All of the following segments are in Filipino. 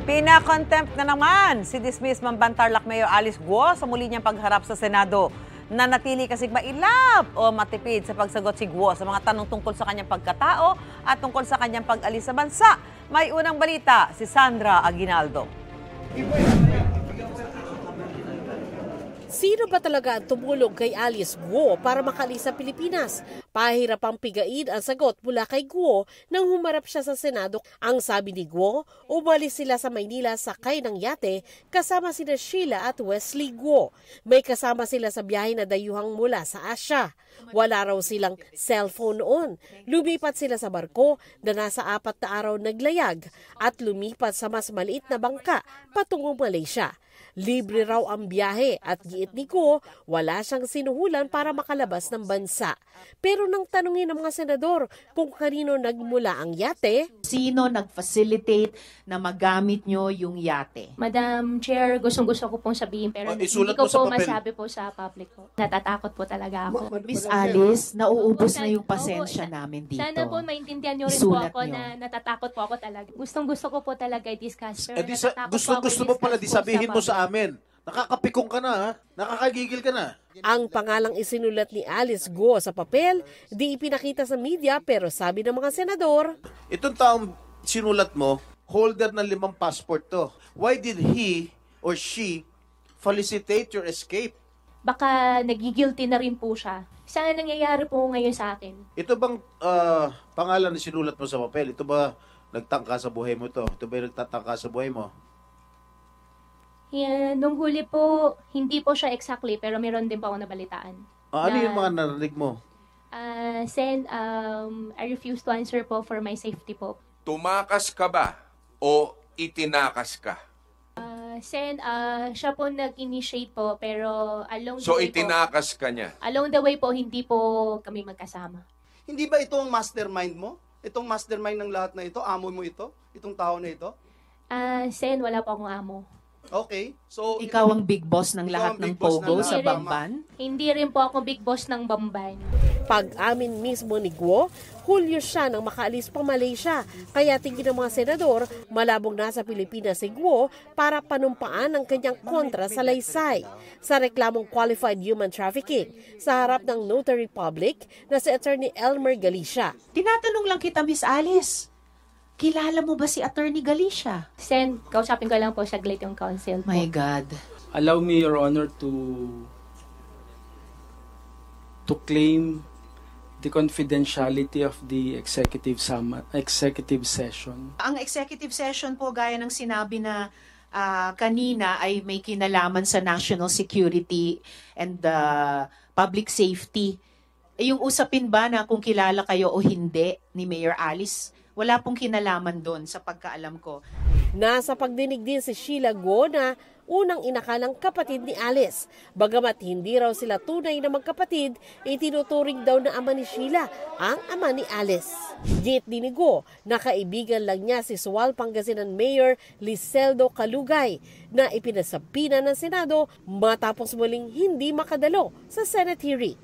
Pina-contempt na naman si dismissed Mambantarlac Mayor Alice Guo sa muli niyang pagharap sa Senado. Nanatili kasing mailap o matipid sa pagsagot si Guo sa mga tanong tungkol sa kanyang pagkatao at tungkol sa kanyang pag-alis sa bansa. May unang balita si Sandra Aguinaldo. Sino ba talaga ang tumulong kay Alice Guo para makalis sa Pilipinas? Pahirap ang pigain ang sagot mula kay Guo nang humarap siya sa Senado. Ang sabi ni Guo, umalis sila sa Maynila sakay ng yate kasama sina Sheila at Wesley Guo. May kasama sila sa biyahe na dayuhang mula sa Asia. Wala raw silang cellphone noon. Lumipat sila sa barko na nasa 4 na araw naglayag at lumipat sa mas maliit na bangka patungong Malaysia. Libre raw ang biyahe at giit ni Guo, wala siyang sinuhulan para makalabas ng bansa. Pero nang tanungin ng mga senador kung kanino nagmula ang yate, sino nag-facilitate na magamit nyo yung yate? Madam Chair, gustong-gusto ko pong sabihin pero hindi ko po masabi po sa public po. Natatakot po talaga ako. Miss Alice, nauubos na yung pasensya namin dito. Sana po maintindihan nyo rin po ako na natatakot po ako talaga. Gustong-gusto ko po talaga i-discuss. Gusto mo pala sabihin mo sa amin. Nakakapikong ka na, ha? Nakakagigil ka na. Ang pangalang isinulat ni Alice Guo sa papel, di ipinakita sa media pero sabi ng mga senador, itong taong sinulat mo, holder ng 5 passport to. Why did he or she felicitate your escape? Baka nagigilty na rin po siya. Sana nangyayari po ngayon sa akin. Ito bang pangalan na sinulat mo sa papel? Ito ba nagtangka sa buhay mo to? Ito ba yung nagtatangka sa buhay mo? Yeah, nung huli po, hindi po siya exactly, pero meron din po ako nabalitaan. Ano yung mga narinig mo? Sen, I refuse to answer po for my safety po. Tumakas ka ba o itinakas ka? Sen, siya po nag-initiate po, pero along the So way itinakas ka niya? Along the way po, hindi po kami magkasama. Hindi ba ito ang mastermind mo? Itong mastermind ng lahat na ito? Amo mo ito? Itong tao na ito? Sen, wala po akong amo. Okay. So ikaw ang big boss ng lahat ng Pogo sa Bamban? Hindi rin po ako big boss ng Bamban. Pag-amin mismo ni Guo, Hulyo siya nang makaalis pa Malaysia. Kaya tingin ng mga senador, malabong nasa Pilipinas si Guo para panumpaan ang kanyang kontra sa laysay. Sa reklamong qualified human trafficking, sa harap ng notary public na si Attorney Elmer Galicia. Tinatanong lang kita, Miss Alice. Kilala mo ba si Attorney Galicia? Sen, kausapin ko lang po saglit yung counsel po. My God. Allow me, Your Honor, to claim the confidentiality of the executive session. Ang executive session po, gaya ng sinabi na kanina, ay may kinalaman sa national security and public safety. Yung usapin ba na kung kilala kayo o hindi ni Mayor Alice, wala pong kinalaman doon sa pagkaalam ko. Nasa pagdinig din si Sheila Guo na unang inakalang kapatid ni Alice. Bagamat hindi raw sila tunay na magkapatid, itinuturing daw na ama ni Sheila ang ama ni Alice. Git din ni Guo na kaibigan lang niya si Sual Pangasinan Mayor Liseldo Calugay na ipinasapina ng Senado matapos muling hindi makadalo sa Senate hearing.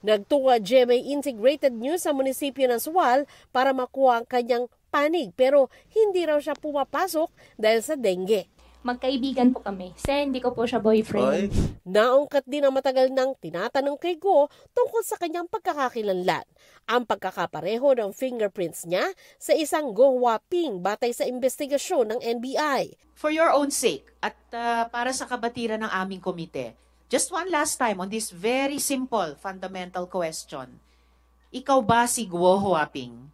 Nagtunga GMA Integrated News sa munisipyo ng Sual para makuha ang kanyang panig pero hindi raw siya pumapasok dahil sa dengue. Magkaibigan po kami. Sen, hindi ko po siya boyfriend. Naungkat din ang matagal nang tinatanong kay Guo tungkol sa kanyang pagkakakilanlan. Ang pagkakapareho ng fingerprints niya sa isang Guo Huaping batay sa investigasyon ng NBI. For your own sake at para sa kabatiran ng aming komite, just one last time on this very simple, fundamental question. Ikaw ba si Guo Huaping?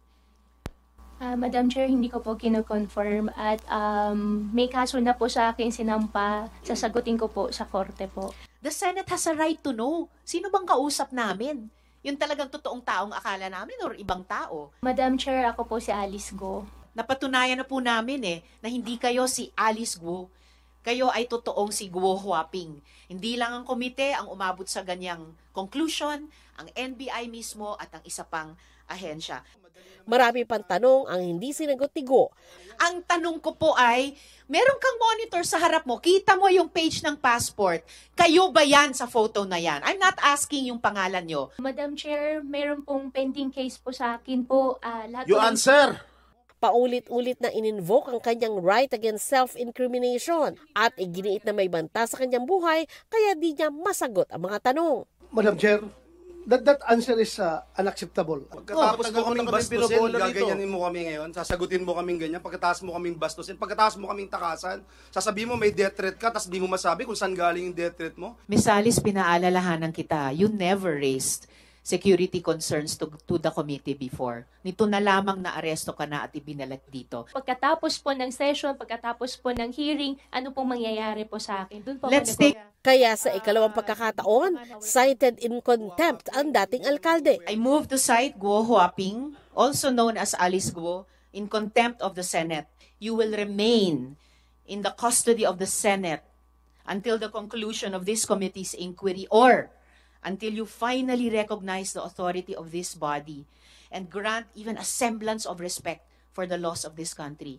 Madam Chair, hindi ko po kino-confirm at may kaso na po sa akin sinampa. Sasagutin ko po sa korte po. The Senate has a right to know. Sino bang kausap namin? Yung talagang totoong taong akala namin or ibang tao? Madam Chair, ako po si Alice Guo. Napatunayan na po namin na hindi kayo si Alice Guo. Kayo ay totoong si Guo Huaping. Hindi lang ang komite ang umabot sa ganyang conclusion, ang NBI mismo at ang isa pang ahensya. Marami pang tanong ang hindi sinagot ni Guo. Ang tanong ko po ay, meron kang monitor sa harap mo, kita mo yung page ng passport. Kayo ba yan sa photo na yan? I'm not asking yung pangalan nyo. Madam Chair, meron pong pending case po sa akin po. You answer! Paulit-ulit na in-invoke ang kanyang right against self-incrimination at iginiit na may banta sa kanyang buhay kaya di niya masagot ang mga tanong. Madam Chair, that answer is unacceptable. Pagkatapos mo kaming bastusin, pinobola rito. gaganyanin mo kami ngayon, sasagutin mo kaming ganyan, pagkatapos mo kaming bastusin, pagkatapos mo kaming takasan, sasabihin mo may death threat ka, tapos di mo masabi kung saan galing yung death threat mo. Miss Alice, pinaalalahanan kita, you never raised security concerns to the committee before. Nito na lamang na aresto ka na at ibinalat dito. Pagkatapos po ng session, pagkatapos po ng hearing, ano pong mangyayari po sa akin? Doon po Let's ako take... Kaya sa ikalawang pagkakataon, cited in contempt ang dating alkalde. I move to cite Guo Huaping, also known as Alice Guo, in contempt of the Senate. You will remain in the custody of the Senate until the conclusion of this committee's inquiry or until you finally recognize the authority of this body and grant even a semblance of respect for the laws of this country.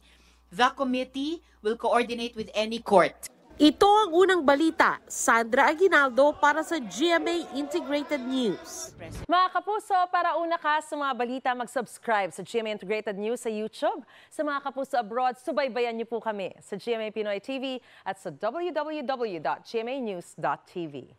The committee will coordinate with any court. Ito ang unang balita. Sandra Aguinaldo para sa GMA Integrated News. Mga kapuso, para una ka sa mga balita, mag-subscribe sa GMA Integrated News sa YouTube. Sa mga kapuso abroad, subaybayan niyo po kami sa GMA Pinoy TV at sa www.gmanews.tv.